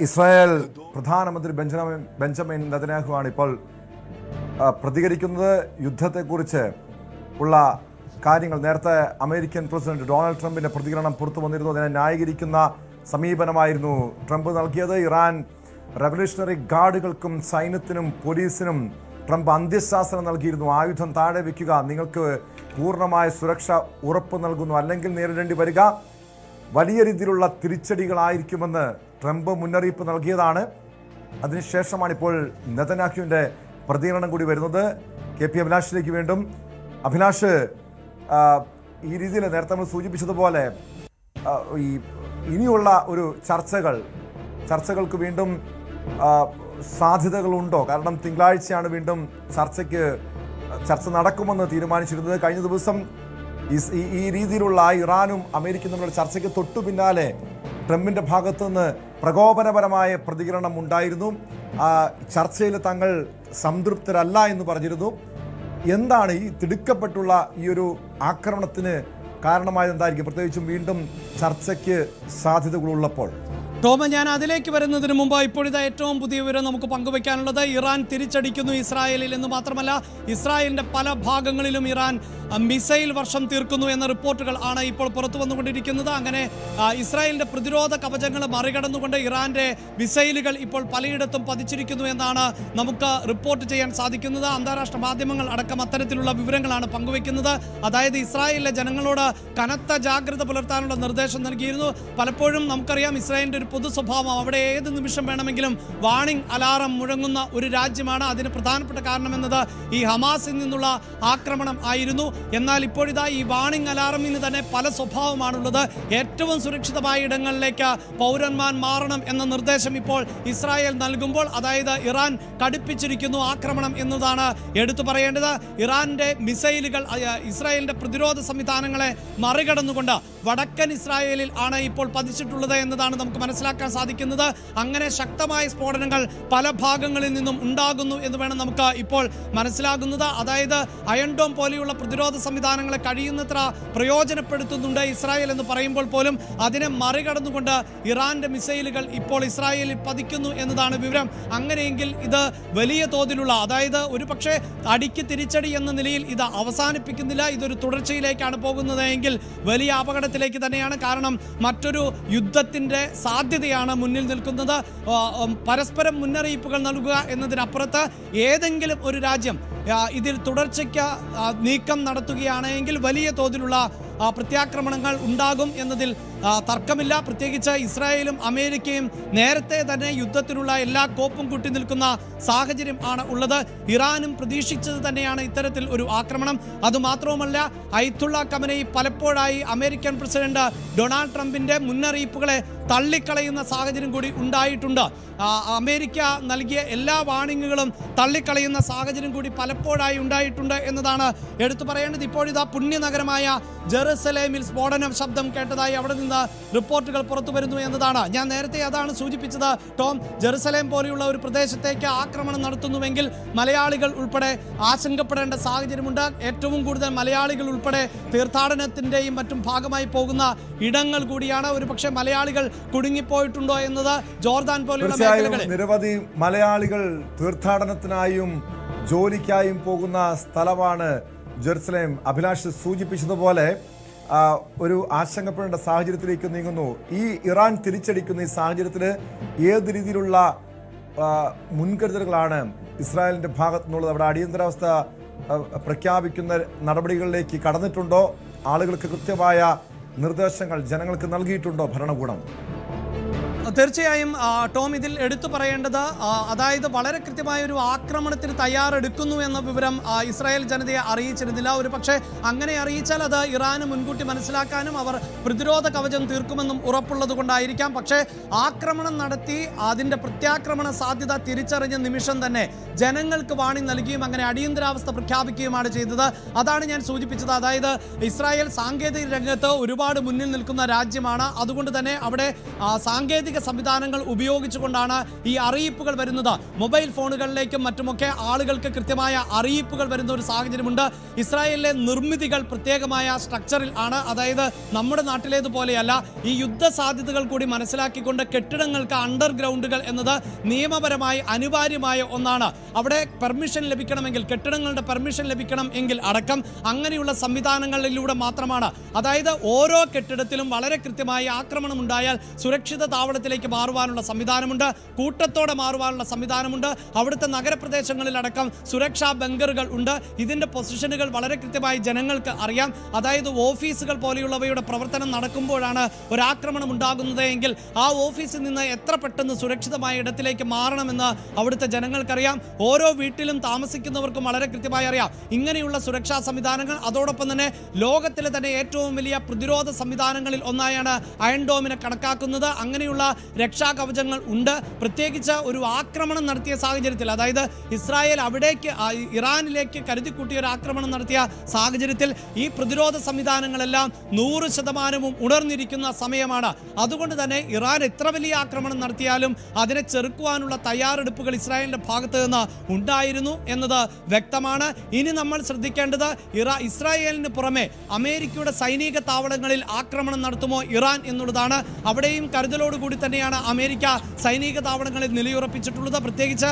Israel പ്രധാനമന്ത്രി Benjamin Netanyahu ആണ് ഇപ്പോൾ പ്രതികരിക്കുന്നത്. യുദ്ധത്തെക്കുറിച്ച് ഉള്ള കാര്യങ്ങൾ നേരത്തെ അമേരിക്കൻ പ്രസിഡന്റ് ഡൊണാൾഡ് ട്രംപിന്റെ പ്രതികരണം പുറത്തു വന്നിരുന്നു. അതിനെ ന്യായീകരിക്കുന്ന സമീപനമായിരുന്നു ട്രംപ് നൽകിയത്. ഇറാൻ റവല്യൂഷണറി ഗാർഡുകൾക്കും സൈന്യത്തിനും പോലീസിനും ട്രംപ് അന്ത്യശാസനം നൽകിയിരുന്നു. ആയുധം താഴെ വയ്ക്കുക, നിങ്ങൾക്ക് പൂർണ്ണമായ സുരക്ഷ ഉറപ്പ് നൽകുന്നു, അല്ലെങ്കിൽ നേരിടേണ്ടി വരിക വലിയ രീതിയിലുള്ള തിരിച്ചടികളായിരിക്കുമെന്ന് ട്രംപ് മുന്നറിയിപ്പ് നൽകിയതാണ്. അതിനുശേഷമാണ് ഇപ്പോൾ നെതന്യാഹുവിൻ്റെ പ്രതികരണം കൂടി വരുന്നത്. KP അഭിലാഷിലേക്ക് വീണ്ടും. അഭിലാഷ്, ഈ രീതിയിൽ നേരത്തെ നമ്മൾ സൂചിപ്പിച്ചതുപോലെ ഈ ഇനിയുള്ള ഒരു ചർച്ചകൾക്ക് വീണ്ടും സാധ്യതകളുണ്ടോ? കാരണം തിങ്കളാഴ്ചയാണ് വീണ്ടും ചർച്ച നടക്കുമെന്ന് തീരുമാനിച്ചിരുന്നത്. കഴിഞ്ഞ ദിവസം ഈ രീതിയിലുള്ള ഇറാനും അമേരിക്കയും തമ്മിലുള്ള ചർച്ചയ്ക്ക് തൊട്ടു പിന്നാലെ ട്രംപിന്റെ ഭാഗത്തു നിന്ന് പ്രകോപനപരമായ പ്രതികരണം ഉണ്ടായിരുന്നു. ചർച്ചയിൽ തങ്ങൾ സംതൃപ്തരല്ല എന്ന് പറഞ്ഞിരുന്നു. എന്താണ് ഈ തിടുക്കപ്പെട്ടുള്ള ഈ ഒരു ആക്രമണത്തിന് കാരണമായത്? എന്തായിരിക്കും? പ്രത്യേകിച്ചും വീണ്ടും ചർച്ചയ്ക്ക് സാധ്യതകളുള്ളപ്പോൾ. ടോമ, ഞാൻ അതിലേക്ക് വരുന്നതിന് മുമ്പ് ഇപ്പോഴിതാ ഏറ്റവും പുതിയ വിവരം നമുക്ക് പങ്കുവയ്ക്കാനുള്ളത്, ഇറാൻ തിരിച്ചടിക്കുന്നു ഇസ്രായേലിൽ എന്ന് മാത്രമല്ല, ഇസ്രായേലിന്റെ പല ഭാഗങ്ങളിലും ഇറാൻ മിസൈൽ വർഷം തീർക്കുന്നു എന്ന റിപ്പോർട്ടുകൾ ആണ് ഇപ്പോൾ പുറത്തു വന്നുകൊണ്ടിരിക്കുന്നത്. അങ്ങനെ ഇസ്രായേലിന്റെ പ്രതിരോധ കവചങ്ങൾ മറികടന്നുകൊണ്ട് ഇറാന്റെ മിസൈലുകൾ ഇപ്പോൾ പലയിടത്തും പതിച്ചിരിക്കുന്നു എന്നാണ് നമുക്ക് റിപ്പോർട്ട് ചെയ്യാൻ സാധിക്കുന്നത്. അന്താരാഷ്ട്ര മാധ്യമങ്ങൾ അടക്കം അത്തരത്തിലുള്ള വിവരങ്ങളാണ് പങ്കുവയ്ക്കുന്നത്. അതായത് ഇസ്രായേലിലെ ജനങ്ങളോട് കനത്ത ജാഗ്രത പുലർത്താനുള്ള നിർദ്ദേശം നൽകിയിരുന്നു. പലപ്പോഴും നമുക്കറിയാം ഇസ്രായേലിന്റെ ഒരു പൊതു സ്വഭാവം, അവിടെ ഏത് നിമിഷം വേണമെങ്കിലും വാണിംഗ് അലാറം മുഴങ്ങുന്ന ഒരു രാജ്യമാണ്. അതിന് പ്രധാനപ്പെട്ട കാരണമെന്നത് ഈ ഹമാസിൽ നിന്നുള്ള ആക്രമണം ആയിരുന്നു. എന്നാൽ ഇപ്പോഴിതാ ഈ വാണിംഗ് അലാറമിന് തന്നെ പല സ്വഭാവമാണുള്ളത്. ഏറ്റവും സുരക്ഷിതമായ ഇടങ്ങളിലേക്ക് പൗരന്മാർ മാറണം എന്ന നിർദ്ദേശം ഇപ്പോൾ ഇസ്രായേൽ നൽകുമ്പോൾ, അതായത് ഇറാൻ കടുപ്പിച്ചിരിക്കുന്നു ആക്രമണം എന്നതാണ് എടുത്തു പറയേണ്ടത്. ഇറാന്റെ മിസൈലുകൾ ഇസ്രായേലിന്റെ പ്രതിരോധ സംവിധാനങ്ങളെ മറികടന്നുകൊണ്ട് വടക്കൻ ഇസ്രായേലിൽ ആണ് ഇപ്പോൾ പതിച്ചിട്ടുള്ളത് എന്നതാണ് നമുക്ക് മനസ്സിലാക്കാൻ സാധിക്കുന്നത്. അങ്ങനെ ശക്തമായ സ്ഫോടനങ്ങൾ പല ഭാഗങ്ങളിൽ നിന്നും ഉണ്ടാകുന്നു എന്ന് വേണം നമുക്ക് ഇപ്പോൾ മനസ്സിലാകുന്നത്. അതായത് അയൺ ഡോം പോലെയുള്ള പ്രതിരോധ സംവിധാനങ്ങളെ കഴിയുന്നത്ര പ്രയോജനപ്പെടുത്തുന്നുണ്ട് ഇസ്രായേൽ എന്ന് പറയുമ്പോൾ പോലും അതിനെ മറികടന്നുകൊണ്ട് ഇറാന്റെ മിസൈലുകൾ ഇപ്പോൾ ഇസ്രായേലിൽ പതിക്കുന്നു എന്നതാണ് വിവരം. അങ്ങനെയെങ്കിൽ ഇത് വലിയ തോതിലുള്ള, അതായത് ഒരു പക്ഷേ അടിക്ക് തിരിച്ചടി എന്ന നിലയിൽ ഇത് അവസാനിപ്പിക്കുന്നില്ല, ഇതൊരു തുടർച്ചയിലേക്കാണ് പോകുന്നതെങ്കിൽ വലിയ അപകടത്തിലേക്ക് തന്നെയാണ്. കാരണം മറ്റൊരു യുദ്ധത്തിന്റെ സാധ്യതയാണ് മുന്നിൽ നിൽക്കുന്നത്. പരസ്പരം മുന്നറിയിപ്പുകൾ നൽകുക എന്നതിനപ്പുറത്ത് ഏതെങ്കിലും ഒരു രാജ്യം ഇതിൽ തുടർച്ചയ്ക്ക് നീക്കം നടത്തുകയാണെങ്കിൽ വലിയ തോതിലുള്ള പ്രത്യാക്രമണങ്ങൾ ഉണ്ടാകും എന്നതിൽ തർക്കമില്ല. പ്രത്യേകിച്ച് ഇസ്രായേലും അമേരിക്കയും നേരത്തെ തന്നെ യുദ്ധത്തിനുള്ള എല്ലാ കോപ്പും കൂട്ടി നിൽക്കുന്ന സാഹചര്യം ആണ് ഉള്ളത്. ഇറാനും പ്രതീക്ഷിച്ചത് തന്നെയാണ് ഇത്തരത്തിൽ ഒരു ആക്രമണം. അതുമാത്രവുമല്ല, അയത്തുള്ള ഖമനയി പലപ്പോഴായി അമേരിക്കൻ പ്രസിഡന്റ് ഡൊണാൾഡ് ട്രംപിന്റെ മുന്നറിയിപ്പുകളെ തള്ളിക്കളയുന്ന സാഹചര്യം കൂടി ഉണ്ടായിട്ടുണ്ട്. അമേരിക്ക നൽകിയ എല്ലാ വാണിങ്ങുകളും തള്ളിക്കളയുന്ന സാഹചര്യം കൂടി പലപ്പോഴായി ഉണ്ടായിട്ടുണ്ട് എന്നതാണ് എടുത്തു പറയേണ്ടത്. ഇപ്പോഴിതാ പുണ്യനഗരമായ ജെറുസലേമിൽ സ്ഫോടന ശബ്ദം കേട്ടതായി അവിടെ നിന്ന് റിപ്പോർട്ടുകൾ പുറത്തു വരുന്നു എന്നതാണ്. ഞാൻ നേരത്തെ അതാണ് സൂചിപ്പിച്ചത് ടോം. ജെറുസലേം പോലെയുള്ള ഒരു പ്രദേശത്തേക്ക് ആക്രമണം നടത്തുന്നുവെങ്കിൽ മലയാളികൾ ഉൾപ്പെടെ ആശങ്കപ്പെടേണ്ട സാഹചര്യമുണ്ട്. ഏറ്റവും കൂടുതൽ മലയാളികൾ ഉൾപ്പെടെ തീർത്ഥാടനത്തിൻ്റെയും മറ്റും ഭാഗമായി പോകുന്ന ഇടങ്ങൾ കൂടിയാണ്. ഒരു പക്ഷേ മലയാളികൾ കുടുങ്ങിപ്പോയിട്ടുണ്ടോ എന്നത് ജോർദാൻ പോലെയുള്ള മേഖലകളിൽ നിരവധി മലയാളികൾ തീർത്ഥാടനത്തിനായും ജോലിക്കായും പോകുന്ന സ്ഥലമാണ് ജെറുസലേം. അഭിലാഷ് സൂചിപ്പിച്ചതുപോലെ ഒരു ആശങ്കപ്പെടേണ്ട സാഹചര്യത്തിലേക്ക് നീങ്ങുന്നു. ഈ ഇറാൻ തിരിച്ചടിക്കുന്ന ഈ സാഹചര്യത്തിൽ ഏത് രീതിയിലുള്ള മുൻകരുതലുകളാണ് ഇസ്രായേലിന്റെ ഭാഗത്തു നിന്നുള്ളത്? അവിടെ അടിയന്തരാവസ്ഥ പ്രഖ്യാപിക്കുന്ന നടപടികളിലേക്ക് കടന്നിട്ടുണ്ടോ? ആളുകൾക്ക് കൃത്യമായ നിർദ്ദേശങ്ങൾ ജനങ്ങൾക്ക് നൽകിയിട്ടുണ്ടോ ഭരണകൂടം? തീർച്ചയായും ടോം, ഇതിൽ എടുത്തു പറയേണ്ടത്, അതായത് വളരെ കൃത്യമായ ഒരു ആക്രമണത്തിന് തയ്യാറെടുക്കുന്നു എന്ന വിവരം ഇസ്രായേൽ ജനതയെ അറിയിച്ചിരുന്നില്ല. ഒരു പക്ഷേ അങ്ങനെ അറിയിച്ചാൽ അത് ഇറാന് മുൻകൂട്ടി മനസ്സിലാക്കാനും അവർ പ്രതിരോധ കവചം തീർക്കുമെന്നും ഉറപ്പുള്ളത് കൊണ്ടായിരിക്കാം. പക്ഷേ ആക്രമണം നടത്തി അതിൻ്റെ പ്രത്യാക്രമണ സാധ്യത തിരിച്ചറിഞ്ഞ നിമിഷം തന്നെ ജനങ്ങൾക്ക് വാണി നൽകുകയും അങ്ങനെ അടിയന്തരാവസ്ഥ പ്രഖ്യാപിക്കുകയുമാണ് ചെയ്തത്. അതാണ് ഞാൻ സൂചിപ്പിച്ചത്. അതായത് ഇസ്രായേൽ സാങ്കേതിക രംഗത്ത് ഒരുപാട് മുന്നിൽ നിൽക്കുന്ന രാജ്യമാണ്. അതുകൊണ്ട് തന്നെ അവിടെ സാങ്കേതിക സാങ്കേതിക സംവിധാനങ്ങൾ ഉപയോഗിച്ചുകൊണ്ടാണ് ഈ അറിയിപ്പുകൾ വരുന്നത്. മൊബൈൽ ഫോണുകളിലേക്കും മറ്റുമൊക്കെ ആളുകൾക്ക് കൃത്യമായ അറിയിപ്പുകൾ വരുന്ന ഒരു സാഹചര്യമുണ്ട്. ഇസ്രായേലിലെ നിർമ്മിതികൾ പ്രത്യേകമായ സ്ട്രക്ചറിൽ ആണ്. അതായത് നമ്മുടെ നാട്ടിലേതുപോലെയല്ല. ഈ യുദ്ധ സാധ്യതകൾ കൂടി മനസ്സിലാക്കിക്കൊണ്ട് കെട്ടിടങ്ങൾക്ക് അണ്ടർഗ്രൗണ്ടുകൾ എന്നത് നിയമപരമായി അനിവാര്യമായ ഒന്നാണ്. അവിടെ പെർമിഷൻ ലഭിക്കണമെങ്കിൽ, കെട്ടിടങ്ങളുടെ പെർമിഷൻ ലഭിക്കണം എങ്കിൽ അടക്കം അങ്ങനെയുള്ള സംവിധാനങ്ങളിലൂടെ മാത്രമാണ്. അതായത് ഓരോ കെട്ടിടത്തിലും വളരെ കൃത്യമായി ആക്രമണം ഉണ്ടായാൽ സുരക്ഷിത താവളത്തിലേക്ക് മാറുവാനുള്ള സംവിധാനമുണ്ട്, കൂട്ടത്തോടെ മാറുവാനുള്ള സംവിധാനമുണ്ട്. അവിടുത്തെ നഗരപ്രദേശങ്ങളിലടക്കം സുരക്ഷാ ബങ്കറുകൾ ഉണ്ട്. ഇതിന്റെ പൊസിഷനുകൾ വളരെ കൃത്യമായി ജനങ്ങൾക്ക് അറിയാം. അതായത് ഓഫീസുകൾ പോലെയുള്ളവയുടെ പ്രവർത്തനം നടക്കുമ്പോഴാണ് ഒരാക്രമണം ഉണ്ടാകുന്നത് എങ്കിൽ ആ ഓഫീസിൽ നിന്ന് എത്ര പെട്ടെന്ന് സുരക്ഷിതമായ ഇടത്തിലേക്ക് മാറണമെന്ന് അവിടുത്തെ ജനങ്ങൾക്കറിയാം. ഓരോ വീട്ടിലും താമസിക്കുന്നവർക്കും വളരെ കൃത്യമായി അറിയാം ഇങ്ങനെയുള്ള സുരക്ഷാ സംവിധാനങ്ങൾ. അതോടൊപ്പം തന്നെ ലോകത്തിലെ തന്നെ ഏറ്റവും വലിയ പ്രതിരോധ സംവിധാനങ്ങളിൽ ഒന്നായാണ് അയൺ ഡോമിനെ കണക്കാക്കുന്നത്. അങ്ങനെയുള്ള രക്ഷാകവചങ്ങൾ ഉണ്ട്. പ്രത്യേകിച്ച് ഒരു ആക്രമണം നടത്തിയ സാഹചര്യത്തിൽ, അതായത് ഇസ്രായേൽ അവിടേക്ക് ഇറാനിലേക്ക് കരുതിക്കൂട്ടിയ ഒരു ആക്രമണം നടത്തിയ സാഹചര്യത്തിൽ ഈ പ്രതിരോധ സംവിധാനങ്ങളെല്ലാം 100% ഉണർന്നിരിക്കുന്ന സമയമാണ്. അതുകൊണ്ട് തന്നെ ഇറാൻ എത്ര വലിയ ആക്രമണം നടത്തിയാലും അതിനെ ചെറുക്കുവാനുള്ള തയ്യാറെടുപ്പുകൾ ഇസ്രായേലിന്റെ ഭാഗത്ത് നിന്ന് ഉണ്ടായിരുന്നു എന്നത് വ്യക്തമാണ്. ഇനി നമ്മൾ ശ്രദ്ധിക്കേണ്ടത് ഇസ്രായേലിന് പുറമെ അമേരിക്കയുടെ സൈനിക താവളങ്ങളിൽ ആക്രമണം നടത്തുമോ ഇറാൻ എന്നുള്ളതാണ്. അവിടെയും കരുതലോടുകൂടി തന്നെയാണ് അമേരിക്ക സൈനിക താവളങ്ങളിൽ നിലയുറപ്പിച്ചിട്ടുള്ളത്. പ്രത്യേകിച്ച്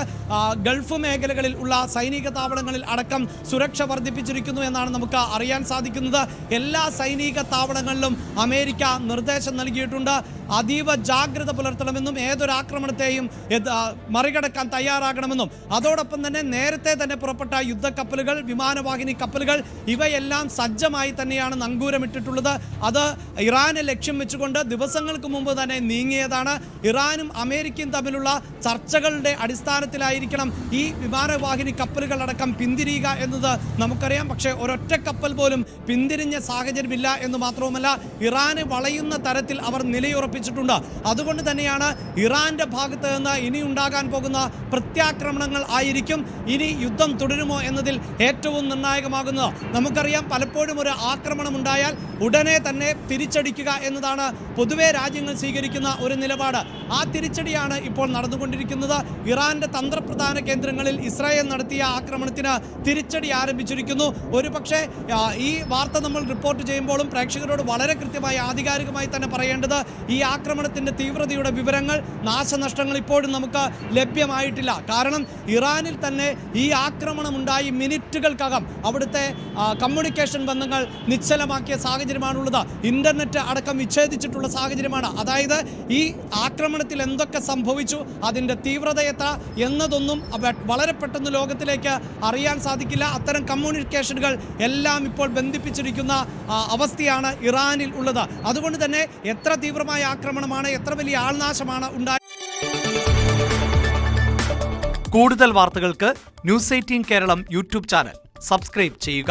ഗൾഫ് മേഖലകളിൽ ഉള്ള സൈനിക താവളങ്ങളിൽ അടക്കം സുരക്ഷ വർദ്ധിപ്പിച്ചിരിക്കുന്നു എന്നാണ് നമുക്ക് അറിയാൻ സാധിക്കുന്നത്. എല്ലാ സൈനിക താവളങ്ങളിലും അമേരിക്ക നിർദ്ദേശം നൽകിയിട്ടുണ്ട്. അതീവ ജാഗ്രത പുലർത്തണമെന്നും ഏതൊരാക്രമണത്തെയും മറികടക്കാൻ തയ്യാറാകണമെന്നും, അതോടൊപ്പം തന്നെ നേരത്തെ തന്നെ പുറപ്പെട്ട യുദ്ധക്കപ്പലുകൾ, വിമാനവാഹിനി കപ്പലുകൾ ഇവയെല്ലാം സജ്ജമായി തന്നെയാണ് നങ്കൂരമിട്ടിട്ടുള്ളത്. അത് ഇറാനെ ലക്ഷ്യം വെച്ചുകൊണ്ട് ദിവസങ്ങൾക്ക് മുമ്പ് തന്നെ നീങ്ങിയതാണ്. ഇറാനും അമേരിക്കയും തമ്മിലുള്ള ചർച്ചകളുടെ അടിസ്ഥാനത്തിലായിരിക്കണം ഈ വിമാനവാഹിനി കപ്പലുകളടക്കം പിന്തിരിയുക എന്നത് നമുക്കറിയാം. പക്ഷേ ഒരൊറ്റ കപ്പൽ പോലും പിന്തിരിഞ്ഞ സാഹചര്യമില്ല എന്ന് മാത്രവുമല്ല, ഇറാനെ വളയുന്ന തരത്തിൽ അവർ നിലയുറപ്പിച്ചിട്ടുണ്ട്. അതുകൊണ്ട് തന്നെയാണ് ഇറാന്റെ ഭാഗത്ത് നിന്ന് ഇനി ഉണ്ടാകാൻ പോകുന്ന പ്രത്യാക്രമണങ്ങൾ ആയിരിക്കും ഇനി യുദ്ധം തുടരുമോ എന്നതിൽ ഏറ്റവും നിർണായകമാകുന്നത്. നമുക്കറിയാം, പലപ്പോഴും ഒരു ആക്രമണം ഉണ്ടായാൽ ഉടനെ തന്നെ തിരിച്ചടിക്കുക എന്നതാണ് പൊതുവെ രാജ്യങ്ങൾ സ്വീകരിക്കുന്ന ഒരു നിലപാട്. ആ തിരിച്ചടിയാണ് ഇപ്പോൾ നടന്നുകൊണ്ടിരിക്കുന്നത്. ഇറാന്റെ തന്ത്രപ്രധാന കേന്ദ്രങ്ങളിൽ ഇസ്രായേൽ നടത്തിയ ആക്രമണത്തിന് തിരിച്ചടി ആരംഭിച്ചിരിക്കുന്നു. ഒരുപക്ഷെ ഈ വാർത്ത നമ്മൾ റിപ്പോർട്ട് ചെയ്യുമ്പോഴും പ്രേക്ഷകരോട് വളരെ കൃത്യമായി ആധികാരികമായി തന്നെ പറയേണ്ടത്, ഈ ആക്രമണത്തിന്റെ തീവ്രതയുടെ വിവരങ്ങൾ, നാശനഷ്ടങ്ങൾ ഇപ്പോഴും നമുക്ക് ലഭ്യമായിട്ടില്ല. കാരണം ഇറാനിൽ തന്നെ ഈ ആക്രമണം ഉണ്ടായി മിനിറ്റുകൾക്കകം അവിടുത്തെ കമ്മ്യൂണിക്കേഷൻ ബന്ധങ്ങൾ നിശ്ചലമാക്കിയ സാഹചര്യമാണുള്ളത്. ഇന്റർനെറ്റ് അടക്കം വിച്ഛേദിച്ചിട്ടുള്ള സാഹചര്യമാണ്. അതായത് ഈ ആക്രമണത്തിൽ എന്തൊക്കെ സംഭവിച്ചു, അതിൻ്റെ തീവ്രത എത്ര എന്നതൊന്നും വളരെ പെട്ടെന്ന് ലോകത്തിലേക്ക് അറിയാൻ സാധിക്കില്ല. അത്തരം കമ്മ്യൂണിക്കേഷനുകൾ എല്ലാം ഇപ്പോൾ ബന്ധിപ്പിച്ചിരിക്കുന്ന അവസ്ഥയാണ് ഇറാനിൽ ഉള്ളത്. അതുകൊണ്ട് തന്നെ എത്ര തീവ്രമായ ആക്രമണമാണ്, എത്ര വലിയ ആൾനാശമാണ് ഉണ്ടായത്. കൂടുതൽ വാർത്തകൾക്ക് News 18 Keralam YouTube channel subscribe ചെയ്യുക.